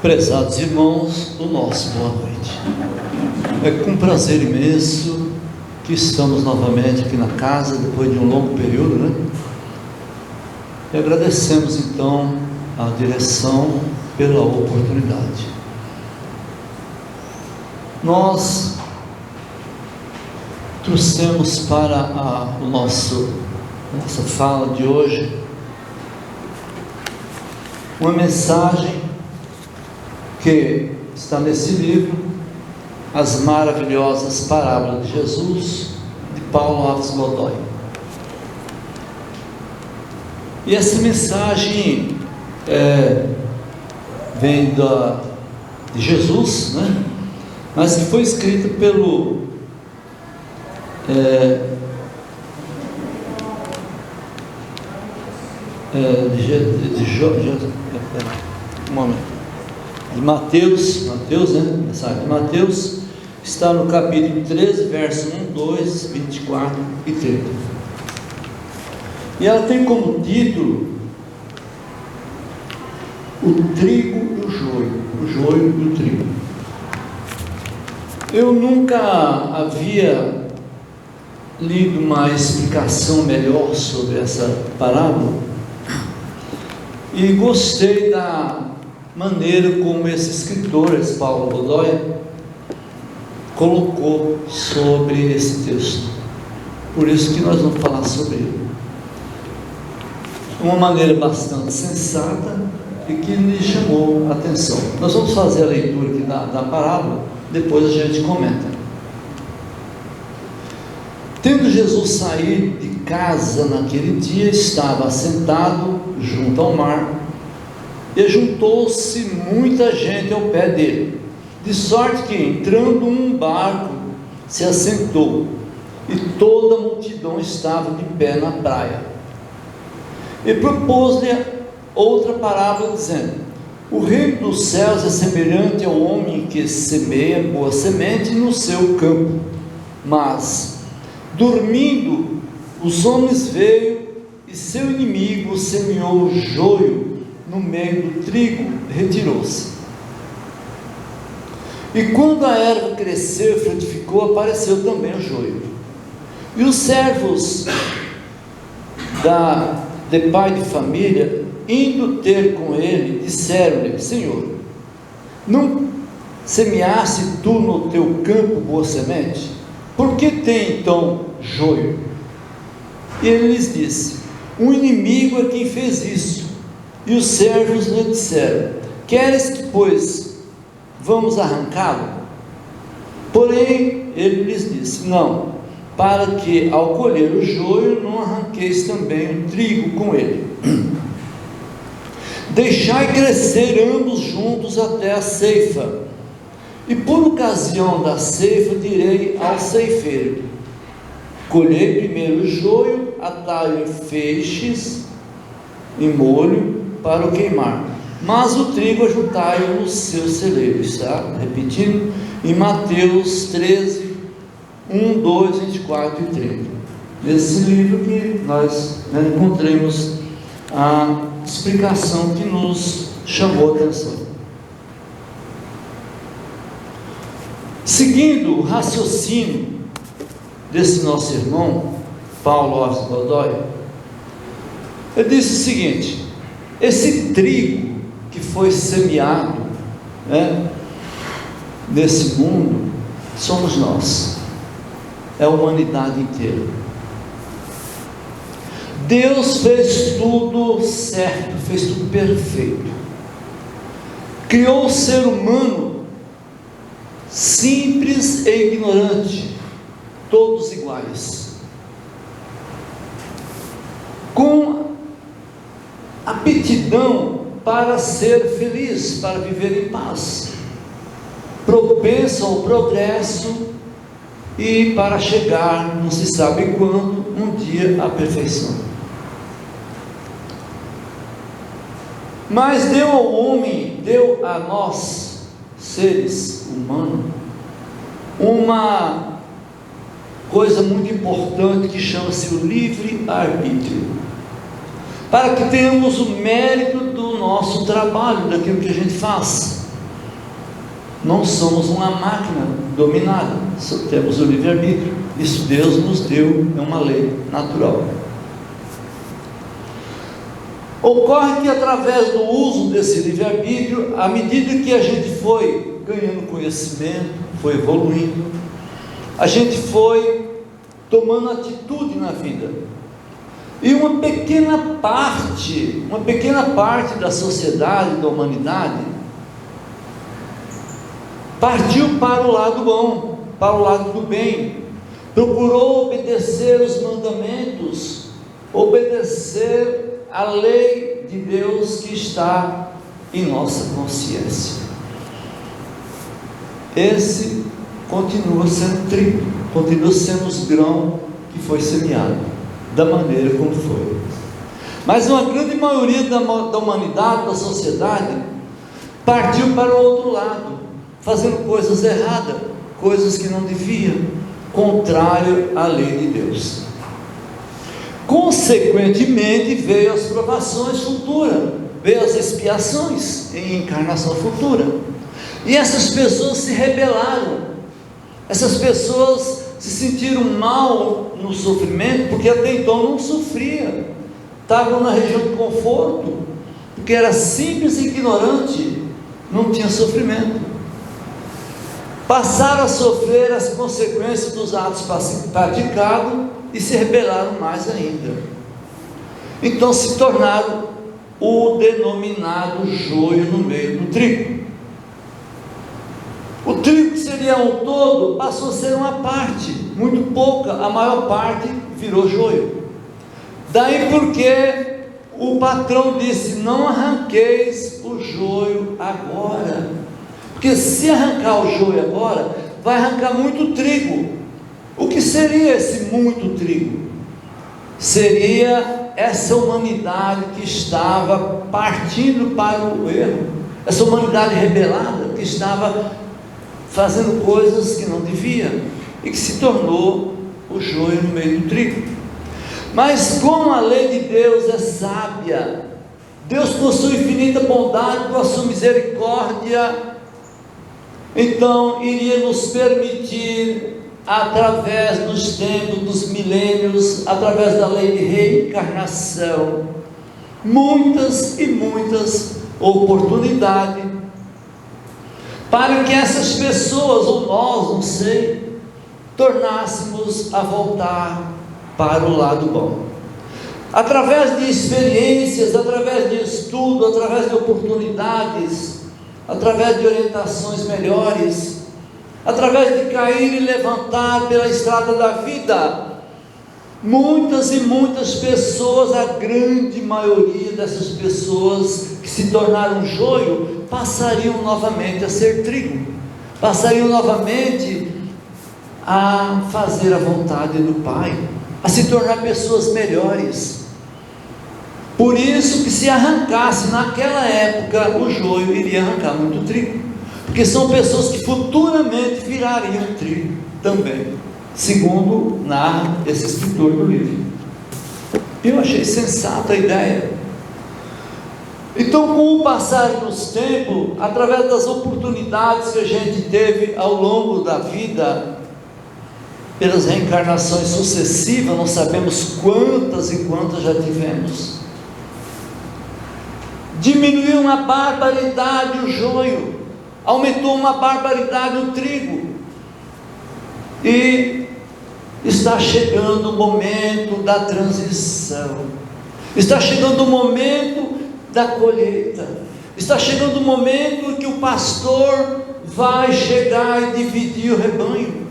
Prezados irmãos, o nosso boa noite. É com prazer imenso que estamos novamente aqui na casa, depois de um longo período, né? E agradecemos então a direção pela oportunidade. Nós trouxemos para nossa fala de hoje uma mensagem que está nesse livro, As Maravilhosas Parábolas de Jesus, de Paulo Alves Godoy. E essa mensagem vem de Jesus, né? Mas que foi escrita pelo de Mateus, né? Mensagem de Mateus, está no capítulo 13, verso 1, 2, 24 e 30. E ela tem como título o trigo e o joio e o trigo. Eu nunca havia lido uma explicação melhor sobre essa parábola e gostei da maneira como esse escritor, esse Paulo Godoy, colocou sobre esse texto. Por isso que nós vamos falar sobre ele. Uma maneira bastante sensata e que me chamou a atenção. Nós vamos fazer a leitura aqui da parábola, depois a gente comenta. Tendo Jesus saído de casa naquele dia, estava assentado junto ao mar, e juntou-se muita gente ao pé dele, de sorte que, entrando um barco, se assentou, e toda a multidão estava de pé na praia. E propôs-lhe outra parábola, dizendo: o reino dos céus é semelhante ao homem que semeia boa semente no seu campo. Mas, dormindo, os homens veio, e seu inimigo semeou o joio no meio do trigo, retirou-se. E quando a erva cresceu e frutificou, apareceu também o joio. E os servos de pai de família, indo ter com ele, disseram-lhe: Senhor, não semeaste tu no teu campo boa semente? Por que tem então joio? E ele lhes disse: um inimigo é quem fez isso. E os servos lhe disseram: queres que, pois, vamos arrancá-lo? Porém, ele lhes disse: não, para que, ao colher o joio, não arranqueis também o trigo com ele. Deixai crescer ambos juntos até a ceifa. E por ocasião da ceifa direi ao ceifeiro: colhei primeiro o joio, atai-o em feixes, em molho, para o queimar, mas o trigo ajuntai-o nos seus celeiros. Está repetindo em Mateus 13, 1, 2, 24 e 30. Nesse livro que nós encontramos a explicação que nos chamou a atenção. Seguindo o raciocínio desse nosso irmão Paulo Alves Godoy, ele disse o seguinte: esse trigo que foi semeado, nesse mundo, somos nós, é a humanidade inteira. Deus fez tudo certo, fez tudo perfeito, criou o ser humano simples e ignorante, todos iguais, com aptidão para ser feliz, para viver em paz, propenso ao progresso e para chegar, não se sabe quando, um dia à perfeição. Mas deu ao homem, deu a nós, seres humanos, uma coisa muito importante que chama-se o livre-arbítrio, para que tenhamos o mérito do nosso trabalho, daquilo que a gente faz. Não somos uma máquina dominada, só temos o livre-arbítrio. Isso Deus nos deu, é uma lei natural. Ocorre que através do uso desse livre-arbítrio, à medida que a gente foi ganhando conhecimento, foi evoluindo, a gente foi tomando atitude na vida. E uma pequena parte da sociedade, da humanidade, partiu para o lado bom, para o lado do bem, procurou obedecer os mandamentos, obedecer a lei de Deus que está em nossa consciência. Esse continua sendo trigo, continua sendo os grãos que foi semeado, da maneira como foi. Mas uma grande maioria da humanidade, da sociedade, partiu para o outro lado, fazendo coisas erradas, coisas que não devia, contrário à lei de Deus. Consequentemente, veio as provações futuras, veio as expiações em encarnação futura, e essas pessoas se rebelaram, essas pessoas se sentiram mal no sofrimento, porque até então não sofria, estavam na região de conforto, porque era simples e ignorante, não tinha sofrimento. Passaram a sofrer as consequências dos atos praticados e se rebelaram mais ainda. Então se tornaram o denominado joio no meio do trigo. O trigo, que seria um todo, passou a ser uma parte, muito pouca, a maior parte virou joio. Daí porque o patrão disse: não arranqueis o joio agora, porque se arrancar o joio agora, vai arrancar muito trigo. O que seria esse muito trigo? Seria essa humanidade que estava partindo para o erro, essa humanidade rebelada, que estava fazendo coisas que não devia, e que se tornou o joio no meio do trigo. Mas como a lei de Deus é sábia, Deus possui infinita bondade, com a sua misericórdia, então iria nos permitir, através dos tempos, dos milênios, através da lei de reencarnação, muitas e muitas oportunidades, para que essas pessoas, ou nós, não sei, tornássemos a voltar para o lado bom, através de experiências, através de estudo, através de oportunidades, através de orientações melhores, através de cair e levantar pela estrada da vida. Muitas e muitas pessoas, a grande maioria dessas pessoas que se tornaram joio, passariam novamente a ser trigo, passariam novamente a fazer a vontade do Pai, a se tornar pessoas melhores. Por isso que se arrancasse naquela época o joio, iria arrancar muito trigo, porque são pessoas que futuramente virariam trigo também, segundo narra esse escritor do livro. Eu achei sensata a ideia. Então, com o passar dos tempos, através das oportunidades que a gente teve ao longo da vida, pelas reencarnações sucessivas, não sabemos quantas e quantas já tivemos, diminuiu uma barbaridade o joio, aumentou uma barbaridade o trigo, e está chegando o momento da transição, está chegando o momento da colheita, está chegando o momento que o pastor vai chegar e dividir o rebanho,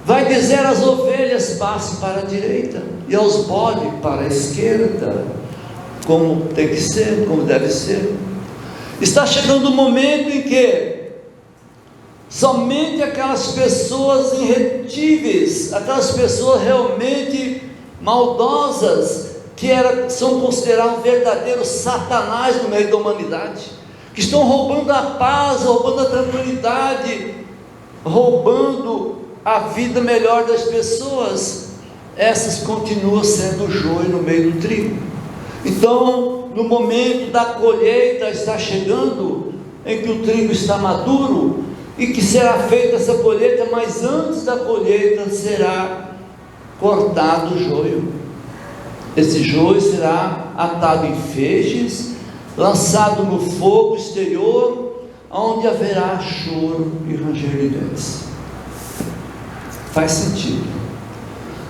vai dizer às ovelhas: passe para a direita, e aos bodes para a esquerda, como tem que ser, como deve ser. Está chegando o momento em que somente aquelas pessoas irretíveis, aquelas pessoas realmente maldosas, que são considerados verdadeiros satanás no meio da humanidade, que estão roubando a paz, roubando a tranquilidade, roubando a vida melhor das pessoas, essas continuam sendo o joio no meio do trigo. Então, no momento da colheita está chegando, em que o trigo está maduro, e que será feita essa colheita, mas antes da colheita será cortado o joio. Esse joio será atado em feixes, lançado no fogo exterior, onde haverá choro e ranger de dentes. Faz sentido.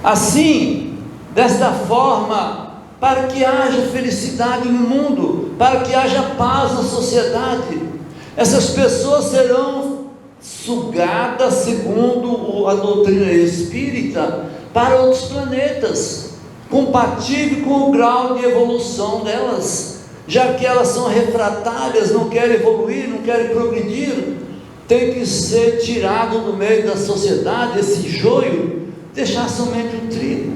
Assim, desta forma, para que haja felicidade no mundo, para que haja paz na sociedade, essas pessoas serão sugadas, segundo a doutrina espírita, para outros planetas, compatível com o grau de evolução delas, já que elas são refratárias, não querem evoluir, não querem progredir. Tem que ser tirado do meio da sociedade esse joio, deixar somente o trigo,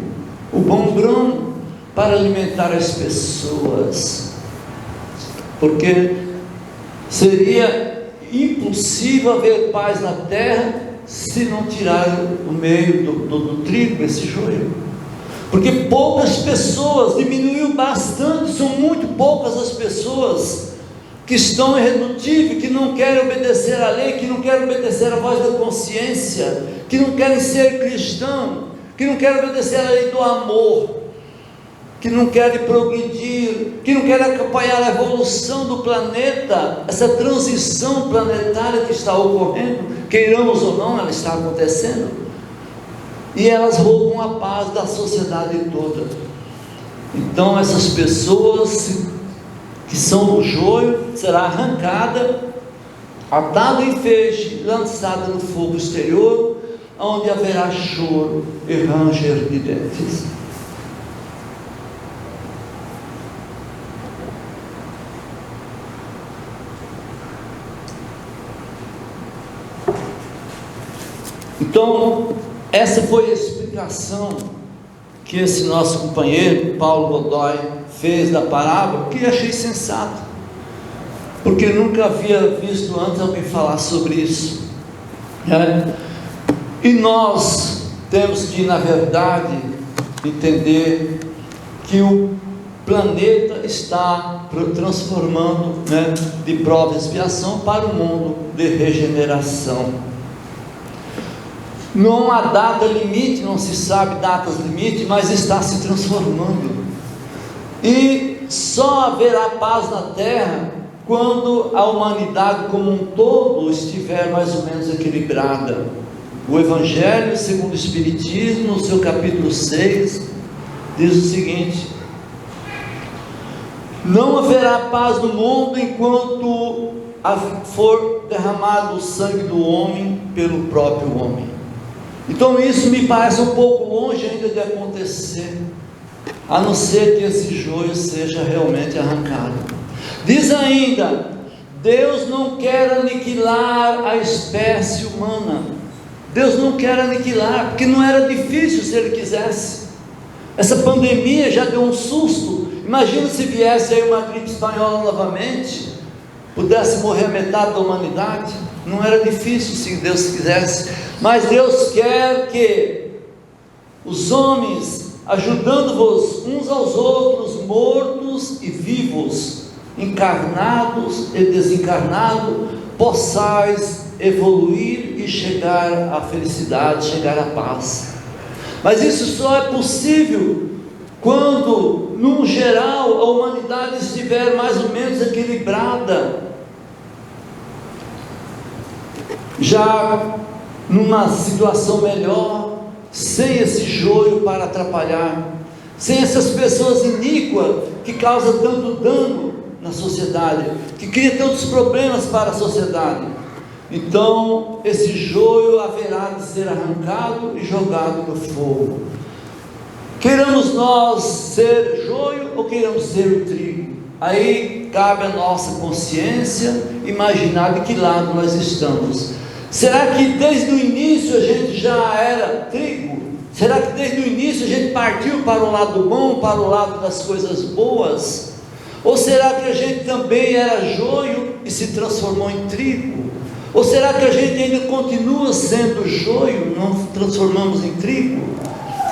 o bom grão, para alimentar as pessoas, porque seria impossível haver paz na terra se não tirar o meio do trigo esse joio, porque poucas pessoas, diminuiu bastante, são muito poucas as pessoas que estão irredutíveis, que não querem obedecer à lei, que não querem obedecer à voz da consciência, que não querem ser cristão, que não querem obedecer à lei do amor, que não querem progredir, que não querem acompanhar a evolução do planeta, essa transição planetária que está ocorrendo, queiramos ou não, ela está acontecendo, e elas roubam a paz da sociedade toda. Então essas pessoas que são o joio, será arrancada, atada em feixe, lançada no fogo exterior, onde haverá choro e ranger de dentes. Então, essa foi a explicação que esse nosso companheiro, Paulo Godoy, fez da parábola, que eu achei sensato, porque nunca havia visto antes alguém falar sobre isso, né? E nós temos que, na verdade, entender que o planeta está transformando, né, de prova e expiação para um mundo de regeneração. Não há data limite, não se sabe datas limite, mas está se transformando. E só haverá paz na terra quando a humanidade como um todo estiver mais ou menos equilibrada. O Evangelho segundo o Espiritismo, no seu capítulo 6, diz o seguinte: não haverá paz no mundo enquanto for derramado o sangue do homem pelo próprio homem. Então isso me parece um pouco longe ainda de acontecer, a não ser que esse joio seja realmente arrancado. Diz ainda: Deus não quer aniquilar a espécie humana. Deus não quer aniquilar, porque não era difícil se Ele quisesse. Essa pandemia já deu um susto. Imagina se viesse aí uma gripe espanhola novamente, pudesse morrer metade da humanidade. Não era difícil se Deus quisesse, mas Deus quer que os homens, ajudando-vos uns aos outros, mortos e vivos, encarnados e desencarnados, possais evoluir e chegar à felicidade, chegar à paz. Mas isso só é possível quando, num geral, a humanidade estiver mais ou menos equilibrada, já numa situação melhor, sem esse joio para atrapalhar, sem essas pessoas iníquas que causam tanto dano na sociedade, que criam tantos problemas para a sociedade. Então esse joio haverá de ser arrancado e jogado no fogo. Queiramos nós ser joio ou queiramos ser o trigo? Aí cabe a nossa consciência imaginar de que lado nós estamos. Será que desde o início a gente já era trigo? Será que desde o início a gente partiu para o lado bom, para o lado das coisas boas? Ou será que a gente também era joio e se transformou em trigo? Ou será que a gente ainda continua sendo joio, não transformamos em trigo?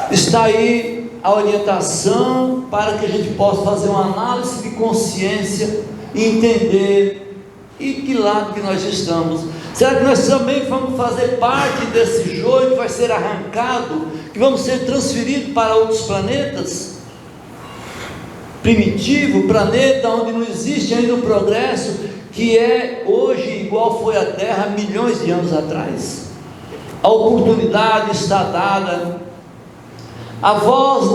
Está aí a orientação para que a gente possa fazer uma análise de consciência e entender E que lado que nós estamos? Será que nós também vamos fazer parte desse joio que vai ser arrancado, que vamos ser transferidos para outros planetas? Primitivo, planeta onde não existe ainda o progresso, que é hoje igual foi a Terra há milhões de anos atrás. A oportunidade está dada, a voz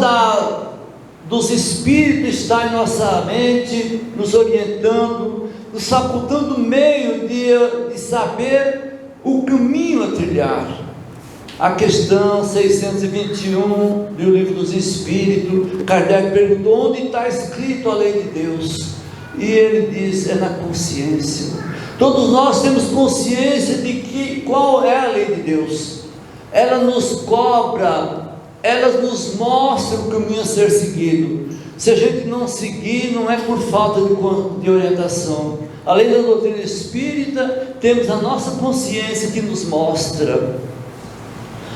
dos Espíritos está em nossa mente, nos orientando, nos facultando meio de saber o caminho a trilhar. A questão 621 do Livro dos Espíritos, Kardec perguntou: onde está escrito a lei de Deus? E ele diz: é na consciência. Todos nós temos consciência de que qual é a lei de Deus. Ela nos cobra, ela nos mostra o caminho a ser seguido. Se a gente não seguir, não é por falta de orientação. Além da doutrina espírita, temos a nossa consciência que nos mostra.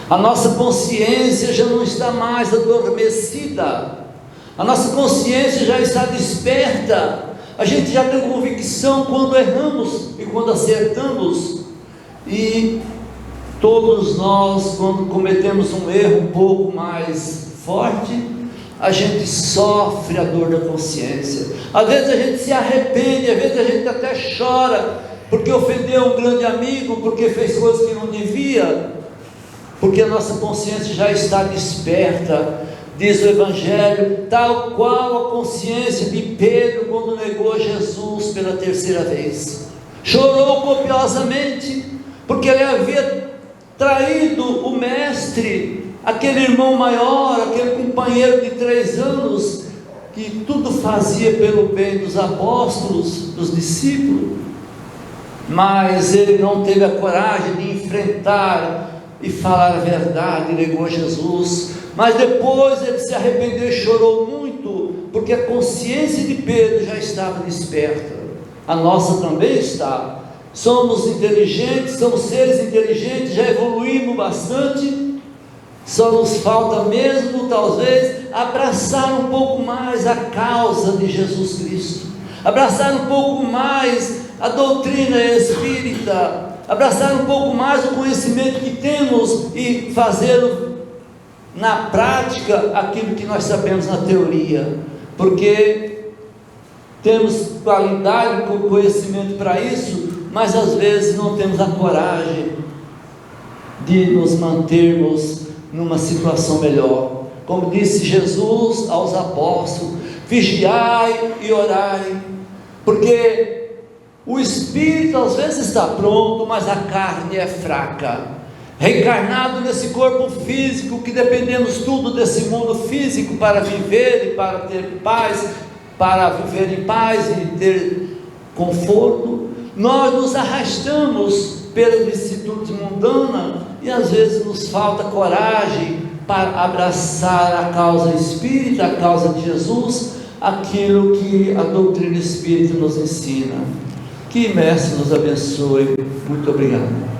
A nossa consciência já não está mais adormecida, a nossa consciência já está desperta. A gente já tem convicção quando erramos e quando acertamos. E todos nós, quando cometemos um erro um pouco mais forte, a gente sofre a dor da consciência. Às vezes a gente se arrepende, às vezes a gente até chora, porque ofendeu um grande amigo, porque fez coisas que não devia, porque a nossa consciência já está desperta. Diz o Evangelho, tal qual a consciência de Pedro quando negou Jesus pela terceira vez. Chorou copiosamente, porque ele havia traído o mestre, aquele irmão maior, aquele companheiro de 3 anos, que tudo fazia pelo bem dos apóstolos, dos discípulos, mas ele não teve a coragem de enfrentar e falar a verdade, negou Jesus. Mas depois ele se arrependeu e chorou muito, porque a consciência de Pedro já estava desperta. A nossa também está. Somos inteligentes, somos seres inteligentes, já evoluímos bastante. Só nos falta mesmo, talvez, abraçar um pouco mais a causa de Jesus Cristo, abraçar um pouco mais a doutrina espírita, abraçar um pouco mais o conhecimento que temos e fazê-lo na prática aquilo que nós sabemos na teoria, porque temos qualidade e conhecimento para isso, mas às vezes não temos a coragem de nos mantermos numa situação melhor. Como disse Jesus aos apóstolos: vigiai e orai, porque o espírito às vezes está pronto, mas a carne é fraca. Reencarnado nesse corpo físico, que dependemos tudo desse mundo físico para viver e para ter paz, para viver em paz e ter conforto, nós nos arrastamos pelas vicissitudes mundanas e às vezes nos falta coragem para abraçar a causa espírita, a causa de Jesus, aquilo que a doutrina espírita nos ensina. Que Mestre nos abençoe. Muito obrigado.